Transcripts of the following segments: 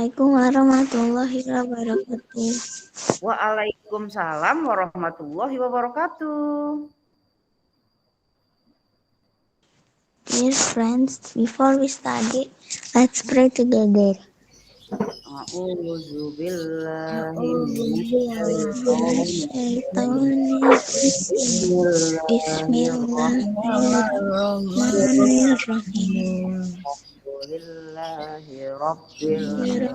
Assalamualaikum warahmatullahi wabarakatuh. Waalaikumsalam warahmatullahi wabarakatuh. Dear friends, before we study, let's pray together. A'udzu billahi Bismillahirrahmanirrahim. Alhamdulillahi rabbil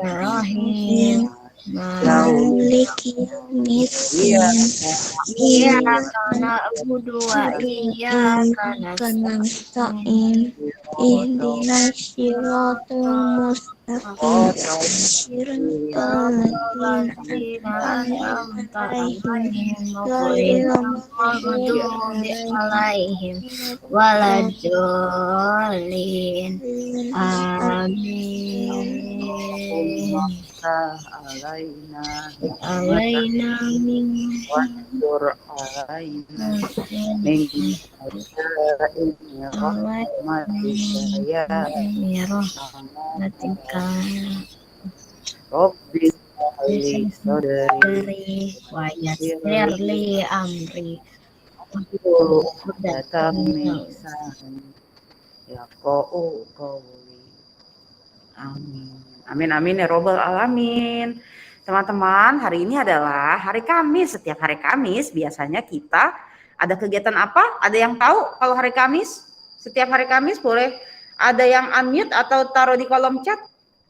alamin. Maliki yaumiddin. Iyyaka na'budu wa iyyaka nasta'in. Ihdinas siratal mustaqim. Siratal ladzina an'amta 'alaihim ghairil maghdubi 'alaihim waladdallin. Amin. Alaina min Wasdur alaina min rahmatika Rabbi sadri wa yassir li amri ya qawli. Amin. Amin amin ya robbal alamin. Teman-teman, hari ini adalah hari Kamis. Setiap hari Kamis biasanya kita ada kegiatan apa? Ada yang tahu kalau hari Kamis? Setiap hari Kamis boleh ada yang unmute atau taruh di kolom chat.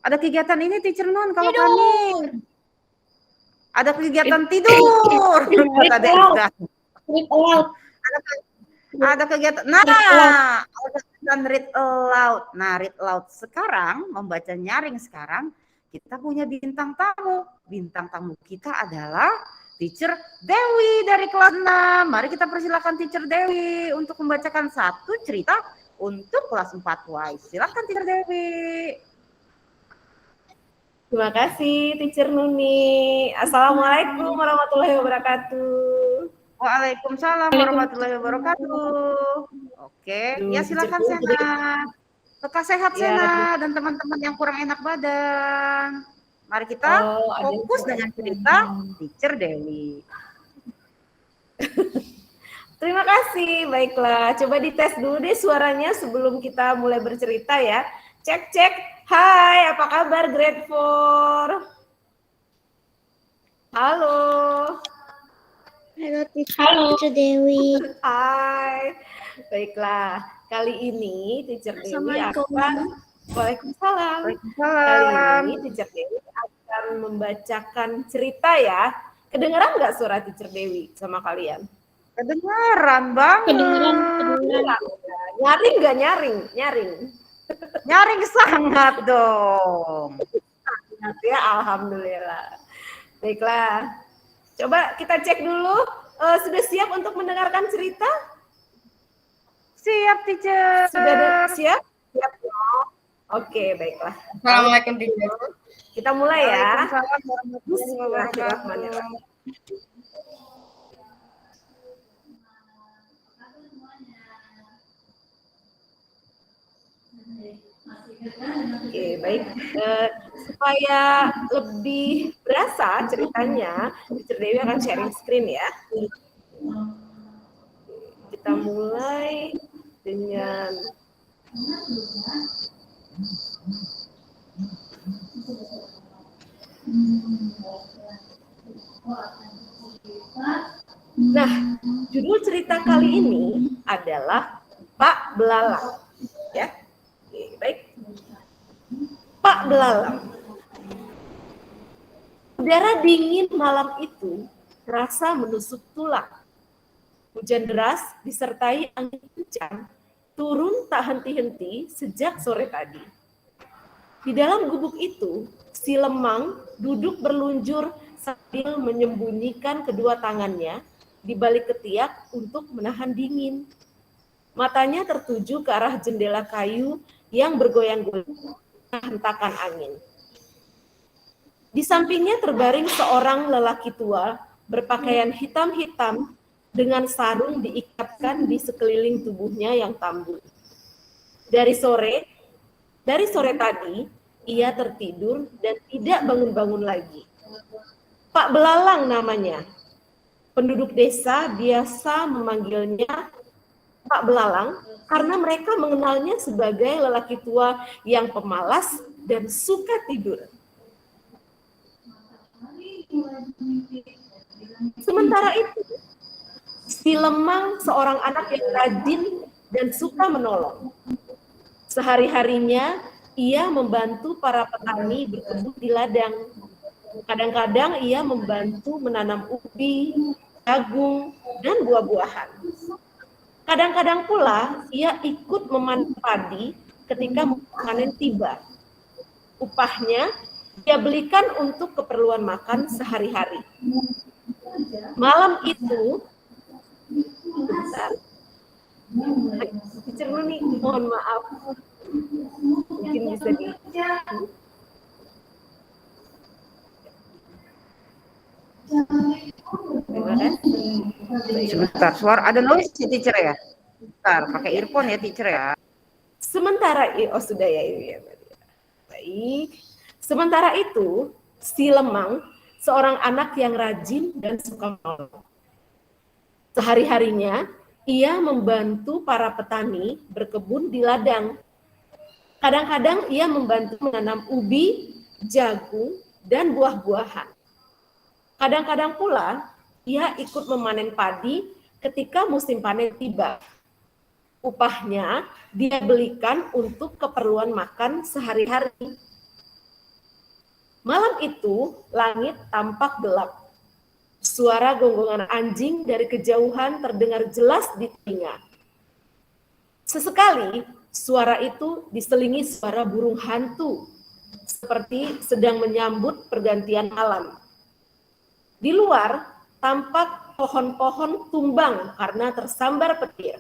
Ada kegiatan ini Teacher Nun kalau Kamis. Ada kegiatan tidur. Ada kegiatan. Nah, ada kegiatan read aloud. Nah, read aloud sekarang membaca nyaring sekarang kita punya bintang tamu. Bintang tamu kita adalah Teacher Dewi dari kelas 6. Mari kita persilakan Teacher Dewi untuk membacakan satu cerita untuk kelas 4Y. Silakan Teacher Dewi. Terima kasih Teacher Nuni. Assalamualaikum warahmatullahi wabarakatuh. Waalaikumsalam warahmatullahi wabarakatuh. Oke, ya silakan Sena. Lekas sehat Sena dan teman-teman yang kurang enak badan. Mari kita fokus dengan cerita Teacher Dewi. Terima kasih. Baiklah, coba dites dulu deh suaranya sebelum kita mulai bercerita ya. Cek. Hai, apa kabar Grade 4? Halo. Halo Teacher Dewi. Hai. Baiklah, kali ini Teacher Dewi akan Waalaikumsalam. Kali ini Teacher Dewi akan membacakan cerita ya. Kedengeran nggak suara Teacher Dewi sama kalian? Kedengeran banget. Kedengeran. Nyaring nggak nyaring? Nyaring sangat dong. Sangat ya, alhamdulillah. Baiklah, coba kita cek dulu. Sudah siap untuk mendengarkan cerita? Siap, Teacher. Sudah siap? Siap. Oke, baiklah. Assalamualaikum, Teacher. Kita mulai ya. Bismillahirrahmanirrahim. Oke, baik. Supaya lebih berasa ceritanya, Teacher Dewi akan sharing screen ya. Kita mulai dengan Nah, judul cerita kali ini adalah Pak Belalang. Ya. Oke, baik. Pak Belalang. Udara dingin malam itu terasa menusuk tulang. Hujan deras disertai angin kencang turun tak henti-henti sejak sore tadi. Di dalam gubuk itu, si Lemang duduk berlunjur sambil menyembunyikan kedua tangannya di balik ketiak untuk menahan dingin. Matanya tertuju ke arah jendela kayu yang bergoyang-goyang hentakan angin. Di sampingnya terbaring seorang lelaki tua berpakaian hitam-hitam dengan sarung diikatkan di sekeliling tubuhnya yang tambun. Dari sore tadi, ia tertidur dan tidak bangun-bangun lagi. Pak Belalang namanya. Penduduk desa biasa memanggilnya Pak Belalang karena mereka mengenalnya sebagai lelaki tua yang pemalas dan suka tidur. Sementara itu, si Lemang seorang anak yang rajin dan suka menolong. Sehari-harinya ia membantu para petani berkebun di ladang. Kadang-kadang ia membantu menanam ubi, jagung, dan buah-buahan. Kadang-kadang pula ia ikut memanen padi ketika panen tiba. Upahnya ia belikan untuk keperluan makan sehari-hari. Malam itu, bentar, Teacher Nuni, mohon maaf, mungkin bisa di. Sebentar, suara ada noise ya teacher ya? Bentar, pakai earphone ya teacher ya. Sementara oh sudah ya ini ya. Baik. Sementara itu, si Lemang seorang anak yang rajin dan suka menolong. Sehari-harinya ia membantu para petani berkebun di ladang. Kadang-kadang ia membantu menanam ubi, jagung, dan buah-buahan. Kadang-kadang pula ia ikut memanen padi ketika musim panen tiba. Upahnya dia belikan untuk keperluan makan sehari-hari. Malam itu langit tampak gelap. Suara gonggongan anjing dari kejauhan terdengar jelas di telinga. Sesekali suara itu diselingi suara burung hantu, seperti sedang menyambut pergantian alam. Di luar tampak pohon-pohon tumbang karena tersambar petir.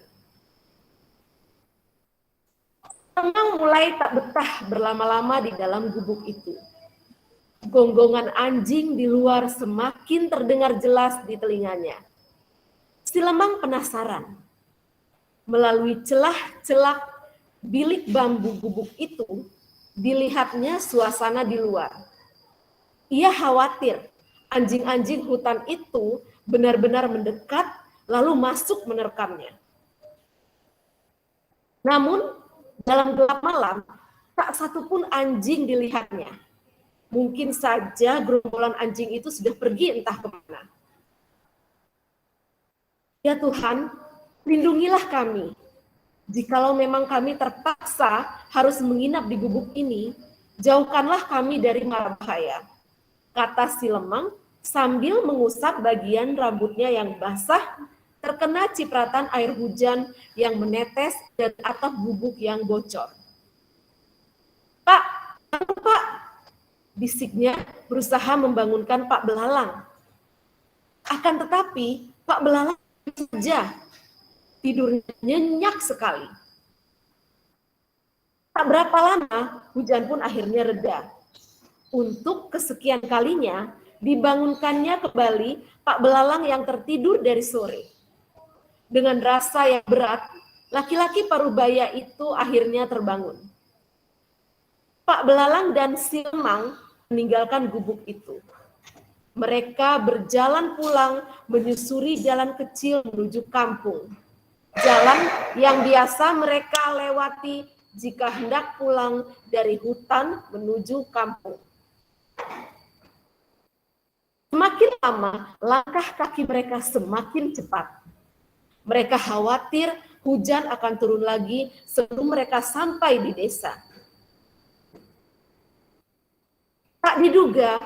Lemang mulai tak betah berlama-lama di dalam gubuk itu. Gonggongan anjing di luar semakin terdengar jelas di telinganya. Si Lemang penasaran. Melalui celah-celah bilik bambu gubuk itu, dilihatnya suasana di luar. Ia khawatir anjing-anjing hutan itu benar-benar mendekat lalu masuk menerkamnya. Namun, dalam gelap malam, tak satupun anjing dilihatnya. Mungkin saja gerombolan anjing itu sudah pergi entah kemana. Ya Tuhan, lindungilah kami. Jikalau memang kami terpaksa harus menginap di gubuk ini, jauhkanlah kami dari mara bahaya, kata si Lemang sambil mengusap bagian rambutnya yang basah terkena cipratan air hujan yang menetes dari atap gubuk yang bocor. Pak, Pak, bisiknya berusaha membangunkan Pak Belalang. Akan tetapi Pak Belalang saja tidurnya nyenyak sekali. Tak berapa lama hujan pun akhirnya reda. Untuk kesekian kalinya dibangunkannya kembali Pak Belalang yang tertidur dari sore. Dengan rasa yang berat, laki-laki parubaya itu akhirnya terbangun. Pak Belalang dan si Lemang meninggalkan gubuk itu. Mereka berjalan pulang menyusuri jalan kecil menuju kampung. Jalan yang biasa mereka lewati jika hendak pulang dari hutan menuju kampung. Semakin lama, langkah kaki mereka semakin cepat. Mereka khawatir hujan akan turun lagi sebelum mereka sampai di desa. Tak diduga,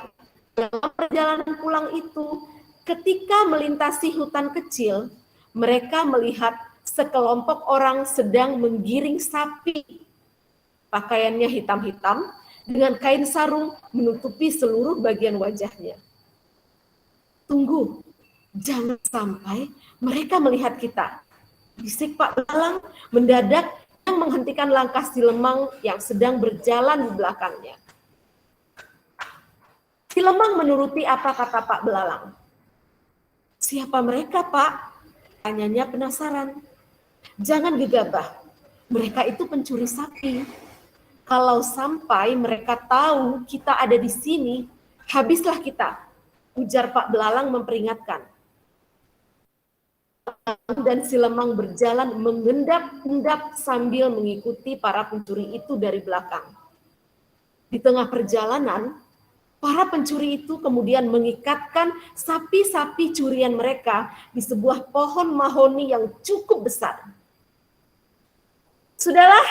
dalam perjalanan pulang itu, ketika melintasi hutan kecil, mereka melihat sekelompok orang sedang menggiring sapi. Pakaiannya hitam-hitam, dengan kain sarung menutupi seluruh bagian wajahnya. Tunggu, jangan sampai mereka melihat kita, bisik Pak Belalang mendadak yang menghentikan langkah si Lemang yang sedang berjalan di belakangnya. Si Lemang menuruti apa kata Pak Belalang. Siapa mereka, Pak? Tanyanya penasaran. Jangan gegabah. Mereka itu pencuri sapi. Kalau sampai mereka tahu kita ada di sini, habislah kita, ujar Pak Belalang memperingatkan. Dan si lemang berjalan mengendap-endap sambil mengikuti para pencuri itu dari belakang. Di tengah perjalanan, para pencuri itu kemudian mengikatkan sapi-sapi curian mereka di sebuah pohon mahoni yang cukup besar. Sudahlah,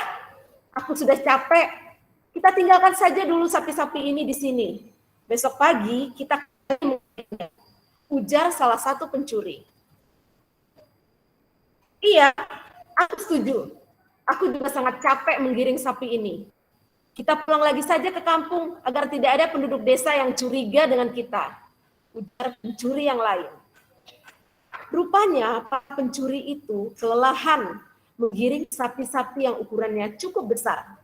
aku sudah capek. Kita tinggalkan saja dulu sapi-sapi ini di sini. Besok pagi kita ujar salah satu pencuri. Iya, aku setuju. Aku juga sangat capek menggiring sapi ini. Kita pulang lagi saja ke kampung agar tidak ada penduduk desa yang curiga dengan kita, ujar pencuri yang lain. Rupanya para pencuri itu kelelahan menggiring sapi-sapi yang ukurannya cukup besar.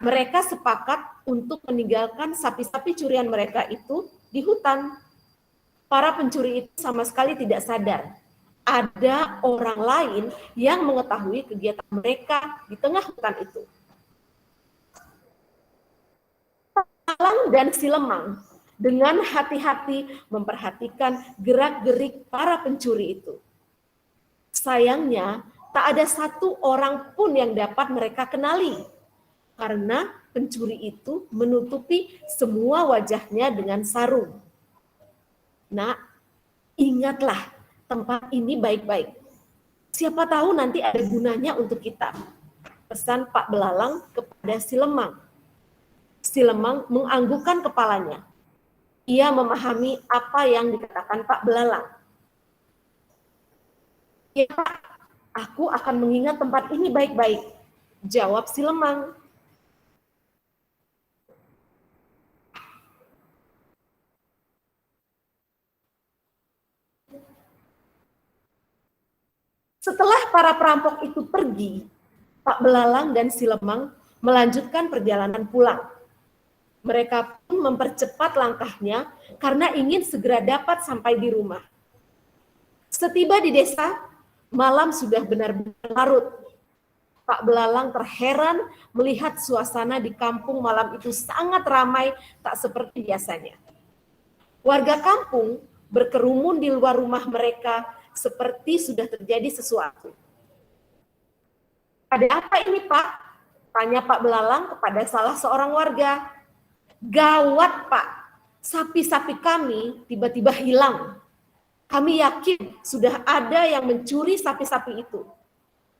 Mereka sepakat untuk meninggalkan sapi-sapi curian mereka itu di hutan. Para pencuri itu sama sekali tidak sadar ada orang lain yang mengetahui kegiatan mereka di tengah hutan itu. Belalang dan si lemang dengan hati-hati memperhatikan gerak-gerik para pencuri itu. Sayangnya, tak ada satu orang pun yang dapat mereka kenali, karena pencuri itu menutupi semua wajahnya dengan sarung. Nah, ingatlah tempat ini baik-baik. Siapa tahu nanti ada gunanya untuk kita. Pesan Pak Belalang kepada si lemang. Si lemang menganggukkan kepalanya. Ia memahami apa yang dikatakan Pak Belalang. Ya Pak, aku akan mengingat tempat ini baik-baik, jawab si lemang. Setelah para perampok itu pergi, Pak Belalang dan si lemang melanjutkan perjalanan pulang. Mereka pun mempercepat langkahnya karena ingin segera dapat sampai di rumah. Setiba di desa, malam sudah benar-benar larut. Pak Belalang terheran melihat suasana di kampung malam itu sangat ramai, tak seperti biasanya. Warga kampung berkerumun di luar rumah mereka seperti sudah terjadi sesuatu. Ada apa ini Pak? Tanya Pak Belalang kepada salah seorang warga. Gawat Pak, sapi-sapi kami tiba-tiba hilang. Kami yakin sudah ada yang mencuri sapi-sapi itu.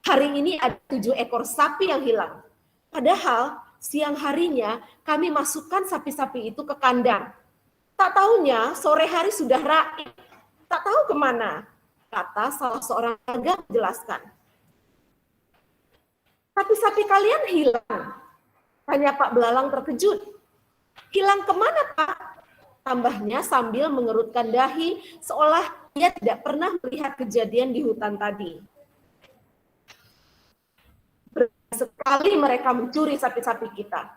Hari ini ada 7 ekor sapi yang hilang. Padahal siang harinya kami masukkan sapi-sapi itu ke kandang. Tak tahunya sore hari sudah raib. Tak tahu kemana, kata salah seorang warga menjelaskan. Sapi-sapi kalian hilang? Tanya Pak Belalang terkejut. Hilang kemana Pak? Tambahnya sambil mengerutkan dahi seolah ia tidak pernah melihat kejadian di hutan tadi. Sekali mereka mencuri sapi-sapi kita.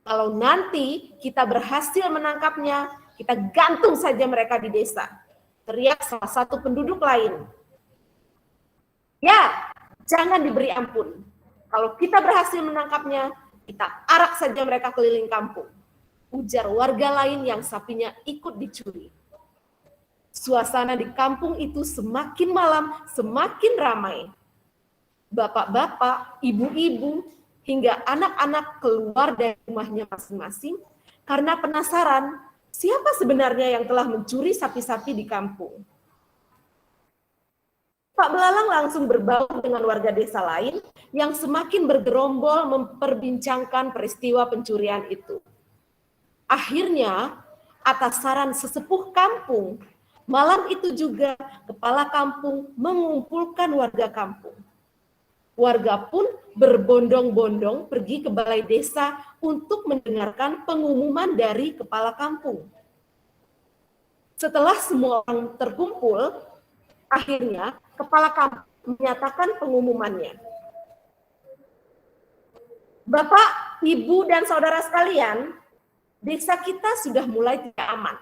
Kalau nanti kita berhasil menangkapnya, kita gantung saja mereka di desa. Teriak salah satu penduduk lain. Ya, jangan diberi ampun. Kalau kita berhasil menangkapnya, kita arak saja mereka keliling kampung. Ujar warga lain yang sapinya ikut dicuri. Suasana di kampung itu semakin malam, semakin ramai. Bapak-bapak, ibu-ibu, hingga anak-anak keluar dari rumahnya masing-masing karena penasaran siapa sebenarnya yang telah mencuri sapi-sapi di kampung. Pak Belalang langsung berbaur dengan warga desa lain yang semakin bergerombol memperbincangkan peristiwa pencurian itu. Akhirnya, atas saran sesepuh kampung, malam itu juga kepala kampung mengumpulkan warga kampung. Warga pun berbondong-bondong pergi ke balai desa untuk mendengarkan pengumuman dari kepala kampung. Setelah semua orang terkumpul, akhirnya kepala kampung menyatakan pengumumannya. Bapak, Ibu, dan saudara sekalian, desa kita sudah mulai tidak aman.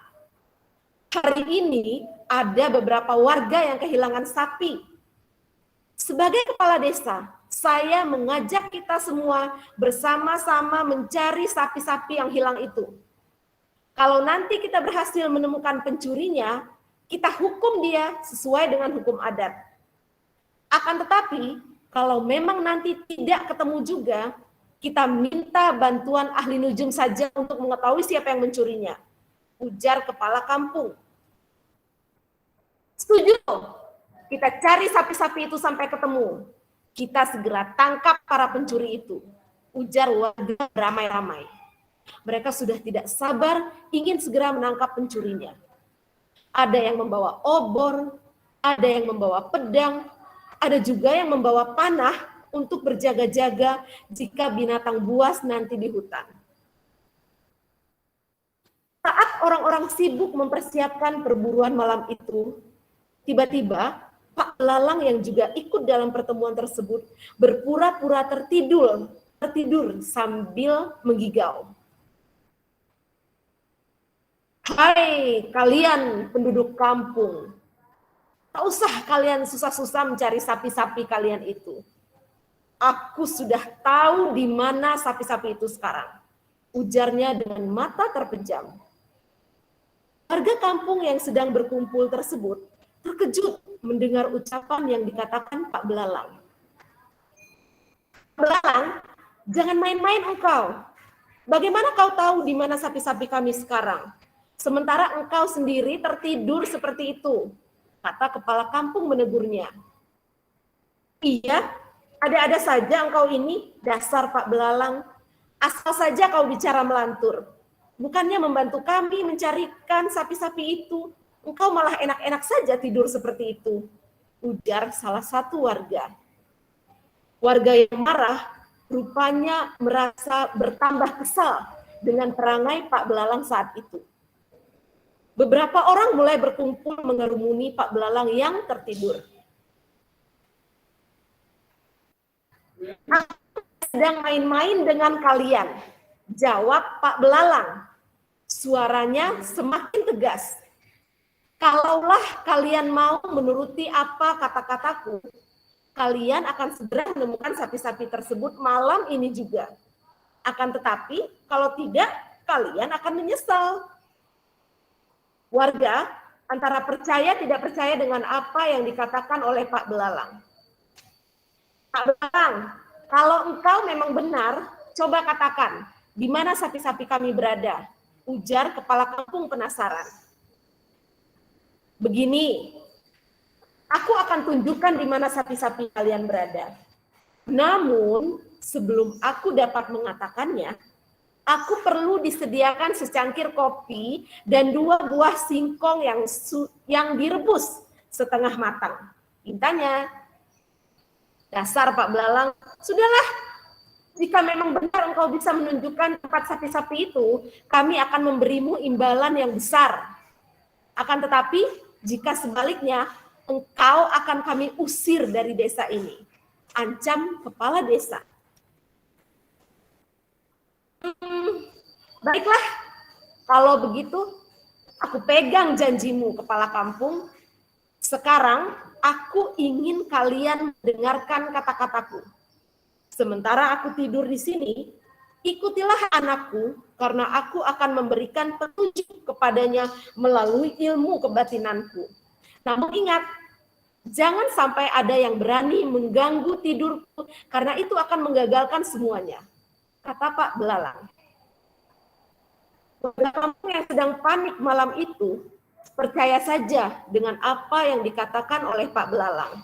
Hari ini ada beberapa warga yang kehilangan sapi. Sebagai kepala desa, saya mengajak kita semua bersama-sama mencari sapi-sapi yang hilang itu. Kalau nanti kita berhasil menemukan pencurinya, kita hukum dia sesuai dengan hukum adat. Akan tetapi, kalau memang nanti tidak ketemu juga, kita minta bantuan ahli nujum saja untuk mengetahui siapa yang mencurinya. Ujar kepala kampung. Setuju? Kita cari sapi-sapi itu sampai ketemu. Kita segera tangkap para pencuri itu. Ujar warga beramai-ramai. Mereka sudah tidak sabar ingin segera menangkap pencurinya. Ada yang membawa obor, ada yang membawa pedang, ada juga yang membawa panah untuk berjaga-jaga jika binatang buas nanti di hutan. Saat orang-orang sibuk mempersiapkan perburuan malam itu, tiba-tiba Pak Belalang yang juga ikut dalam pertemuan tersebut berpura-pura tertidur sambil menggigau. Hai kalian penduduk kampung, tak usah kalian susah-susah mencari sapi-sapi kalian itu. Aku sudah tahu di mana sapi-sapi itu sekarang. Ujarnya dengan mata terpejam. Warga kampung yang sedang berkumpul tersebut terkejut mendengar ucapan yang dikatakan Pak Belalang. Belalang, jangan main-main engkau. Bagaimana kau tahu di mana sapi-sapi kami sekarang? Sementara engkau sendiri tertidur seperti itu, kata kepala kampung menegurnya. Iya, ada-ada saja engkau ini, dasar Pak Belalang. Asal saja kau bicara melantur. Bukannya membantu kami mencarikan sapi-sapi itu, engkau malah enak-enak saja tidur seperti itu, ujar salah satu warga. Warga yang marah rupanya merasa bertambah kesal dengan perangai Pak Belalang saat itu. Beberapa orang mulai berkumpul mengerumuni Pak Belalang yang tertidur. Aku sedang main-main dengan kalian, jawab Pak Belalang. Suaranya semakin tegas. Kalaulah kalian mau menuruti apa kata-kataku, kalian akan segera menemukan sapi-sapi tersebut malam ini juga. Akan tetapi, kalau tidak, kalian akan menyesal. Warga antara percaya tidak percaya dengan apa yang dikatakan oleh Pak Belalang. Pak Belalang, kalau engkau memang benar, coba katakan, di mana sapi-sapi kami berada? Ujar kepala kampung penasaran. Begini, aku akan tunjukkan di mana sapi-sapi kalian berada. Namun, sebelum aku dapat mengatakannya, aku perlu disediakan secangkir kopi dan 2 buah singkong yang direbus setengah matang. Pintanya, dasar Pak Belalang, sudahlah, jika memang benar engkau bisa menunjukkan tempat sapi-sapi itu, kami akan memberimu imbalan yang besar. Akan tetapi, jika sebaliknya, engkau akan kami usir dari desa ini. Ancam kepala desa. Baiklah, kalau begitu aku pegang janjimu kepala kampung. Sekarang aku ingin kalian mendengarkan kata-kataku. Sementara aku tidur di sini, ikutilah anakku karena aku akan memberikan petunjuk kepadanya melalui ilmu kebatinanku. Namun ingat, jangan sampai ada yang berani mengganggu tidurku karena itu akan menggagalkan semuanya, kata Pak Belalang. Warga kampung yang sedang panik malam itu percaya saja dengan apa yang dikatakan oleh Pak Belalang.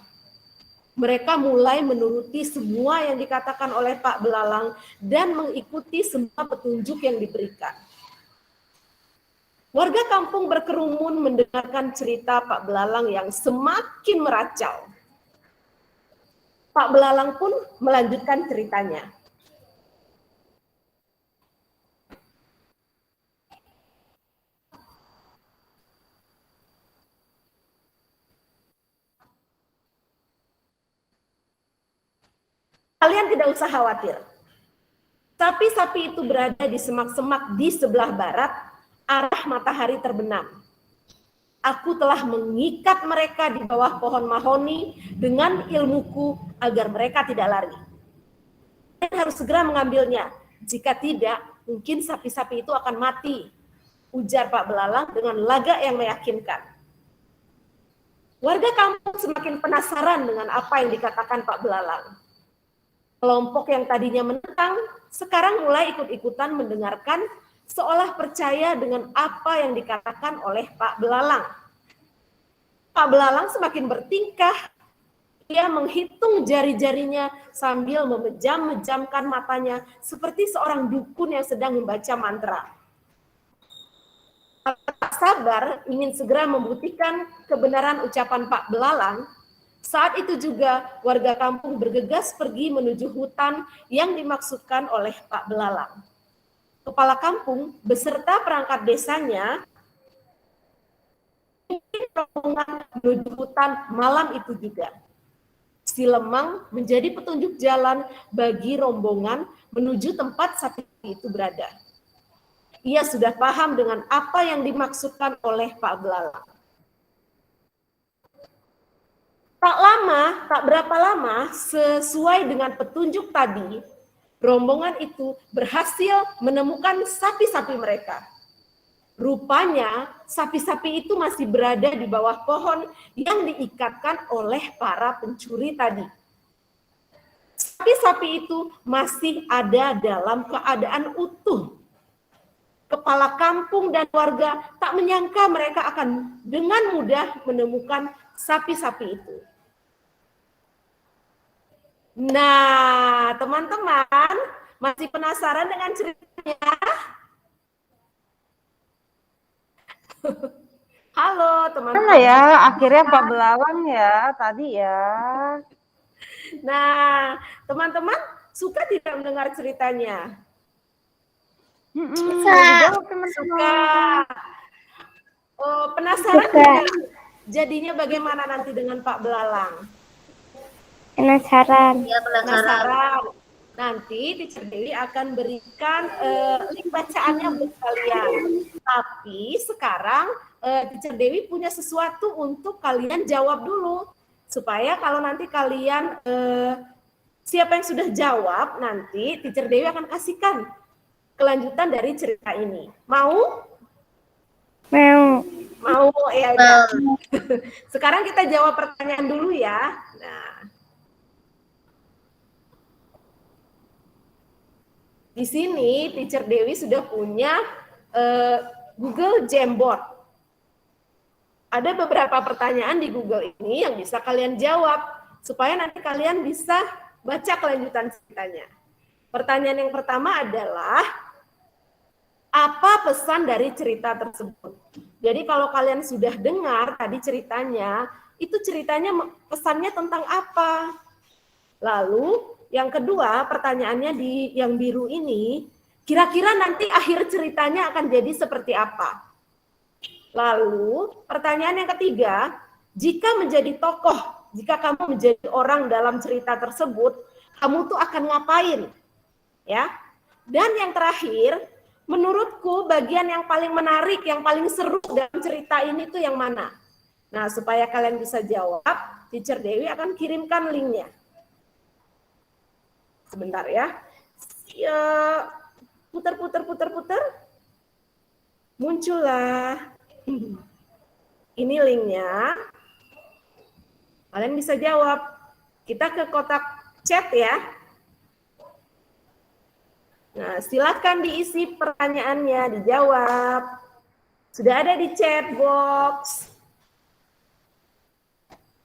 Mereka mulai menuruti semua yang dikatakan oleh Pak Belalang dan mengikuti semua petunjuk yang diberikan. Warga kampung berkerumun mendengarkan cerita Pak Belalang yang semakin meracau. Pak Belalang pun melanjutkan ceritanya. Kalian tidak usah khawatir. Sapi-sapi itu berada di semak-semak di sebelah barat, arah matahari terbenam. Aku telah mengikat mereka di bawah pohon mahoni dengan ilmuku agar mereka tidak lari. Kalian harus segera mengambilnya. Jika tidak, mungkin sapi-sapi itu akan mati, ujar Pak Belalang dengan lagak yang meyakinkan. Warga kampung semakin penasaran dengan apa yang dikatakan Pak Belalang. Kelompok yang tadinya menentang, sekarang mulai ikut-ikutan mendengarkan seolah percaya dengan apa yang dikatakan oleh Pak Belalang. Pak Belalang semakin bertingkah. Ia menghitung jari-jarinya sambil memejam-mejamkan matanya seperti seorang dukun yang sedang membaca mantra. Tak sabar ingin segera membuktikan kebenaran ucapan Pak Belalang. Saat itu juga warga kampung bergegas pergi menuju hutan yang dimaksudkan oleh Pak Belalang. Kepala kampung beserta perangkat desanya menuju hutan malam itu juga. Si Lemang menjadi petunjuk jalan bagi rombongan menuju tempat sapi itu berada. Ia sudah paham dengan apa yang dimaksudkan oleh Pak Belalang. Tak berapa lama, sesuai dengan petunjuk tadi, rombongan itu berhasil menemukan sapi-sapi mereka. Rupanya, sapi-sapi itu masih berada di bawah pohon yang diikatkan oleh para pencuri tadi. Sapi-sapi itu masih ada dalam keadaan utuh. Kepala kampung dan warga tak menyangka mereka akan dengan mudah menemukan sapi-sapi itu. Nah, teman-teman, masih penasaran dengan ceritanya? Halo, teman-teman. Mana ya, akhirnya Pak Belalang ya, tadi ya. Nah, teman-teman suka tidak mendengar ceritanya? Suka. Oh, penasaran tidak jadinya bagaimana nanti dengan Pak Belalang? Penasaran. Ya, Penasaran. Nanti Teacher Dewi akan berikan link bacaannya buat kalian. Tapi sekarang Teacher Dewi punya sesuatu untuk kalian jawab dulu. Supaya kalau nanti kalian siapa yang sudah jawab, nanti Teacher Dewi akan kasihkan kelanjutan dari cerita ini. Mau? Mau. Mau, ya udah. Sekarang kita jawab pertanyaan dulu ya. Nah, di sini Teacher Dewi sudah punya Google Jamboard. Ada beberapa pertanyaan di Google ini yang bisa kalian jawab supaya nanti kalian bisa baca kelanjutan ceritanya. Pertanyaan yang pertama adalah apa pesan dari cerita tersebut? Jadi kalau kalian sudah dengar tadi ceritanya, itu ceritanya pesannya tentang apa? Lalu yang kedua, pertanyaannya di yang biru ini, kira-kira nanti akhir ceritanya akan jadi seperti apa? Lalu pertanyaan yang ketiga, jika menjadi tokoh, jika kamu menjadi orang dalam cerita tersebut, kamu tuh akan ngapain? Ya. Dan yang terakhir, menurutku bagian yang paling menarik, yang paling seru dalam cerita ini tuh yang mana? Nah, supaya kalian bisa jawab, Teacher Dewi akan kirimkan linknya. Sebentar ya. Putar. Muncullah. Ini linknya. Kalian bisa jawab. Kita ke kotak chat ya. Nah, silakan diisi pertanyaannya, dijawab. Sudah ada di chat box.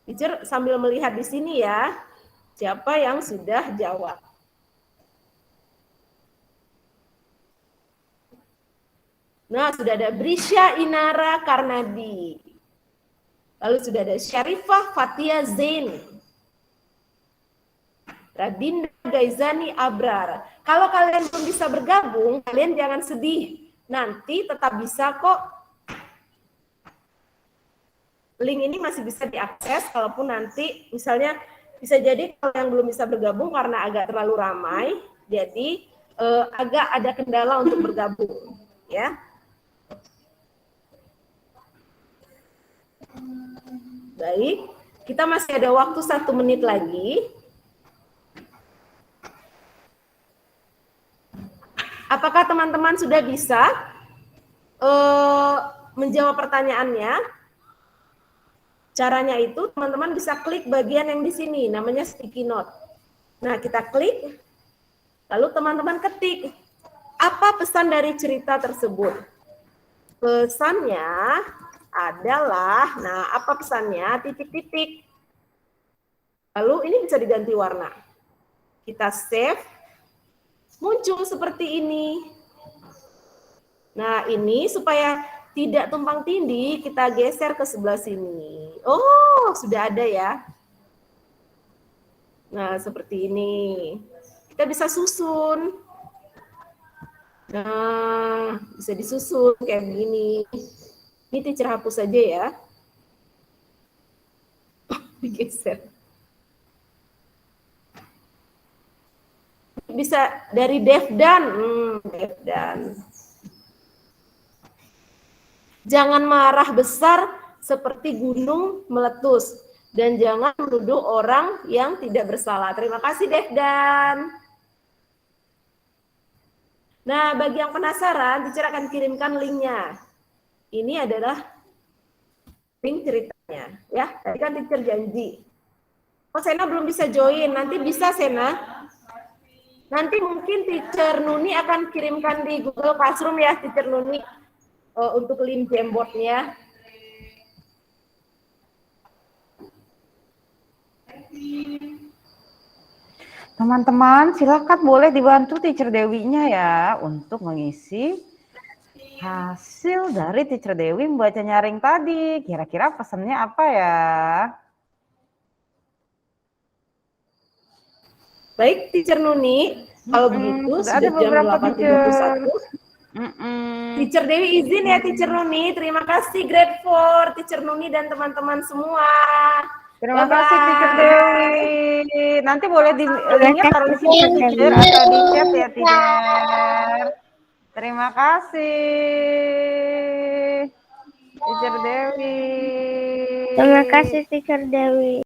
Teacher sambil melihat di sini ya, siapa yang sudah jawab. Nah, sudah ada Brisha Inara Karnadi. Lalu sudah ada Syarifah Fatia Zain. Radinda Gaizani Abrar. Kalau kalian belum bisa bergabung, kalian jangan sedih. Nanti tetap bisa kok. Link ini masih bisa diakses, kalaupun nanti misalnya bisa jadi kalau yang belum bisa bergabung karena agak terlalu ramai, jadi agak ada kendala untuk bergabung. Ya. Baik, kita masih ada waktu 1 menit lagi. Apakah teman-teman sudah bisa menjawab pertanyaannya? Caranya itu teman-teman bisa klik bagian yang di sini, namanya sticky note. Nah, kita klik, lalu teman-teman ketik, apa pesan dari cerita tersebut? Pesannya adalah, nah apa pesannya? Titik-titik. Lalu ini bisa diganti warna. Kita save, muncul seperti ini. Nah, ini supaya tidak tumpang tindih, kita geser ke sebelah sini. Oh, sudah ada ya. Nah, seperti ini. Kita bisa susun. Nah, bisa disusun kayak begini. Ini teacher hapus saja ya. Digeser. Bisa dari Devdan. Devdan. Jangan marah besar seperti gunung meletus. Dan jangan menuduh orang yang tidak bersalah. Terima kasih, Devdan. Nah, bagi yang penasaran, teacher akan kirimkan linknya. Ini adalah link ceritanya. Ya, tadi kan teacher janji. Oh, Sena belum bisa join. Nanti bisa, Sena. Nanti mungkin teacher Nuni akan kirimkan di Google Classroom ya, teacher Nuni. Untuk link Jamboard-nya. Teman-teman, silakan boleh dibantu Teacher Dewinya ya untuk mengisi hasil dari Teacher Dewi membaca nyaring tadi. Kira-kira pesannya apa ya? Baik, Teacher Nuni. Kalau begitu, sudah ada jam beberapa 8.31. Teacher Dewi izin ya, Teacher Nuni. Terima kasih, Grade 4, Teacher Nuni dan teman-teman semua. Terima kasih Teacher Dewi. Nanti boleh di linknya taruh di sini Teacher atau di chat ya Teacher. Terima kasih Teacher Dewi. Terima kasih Teacher Dewi.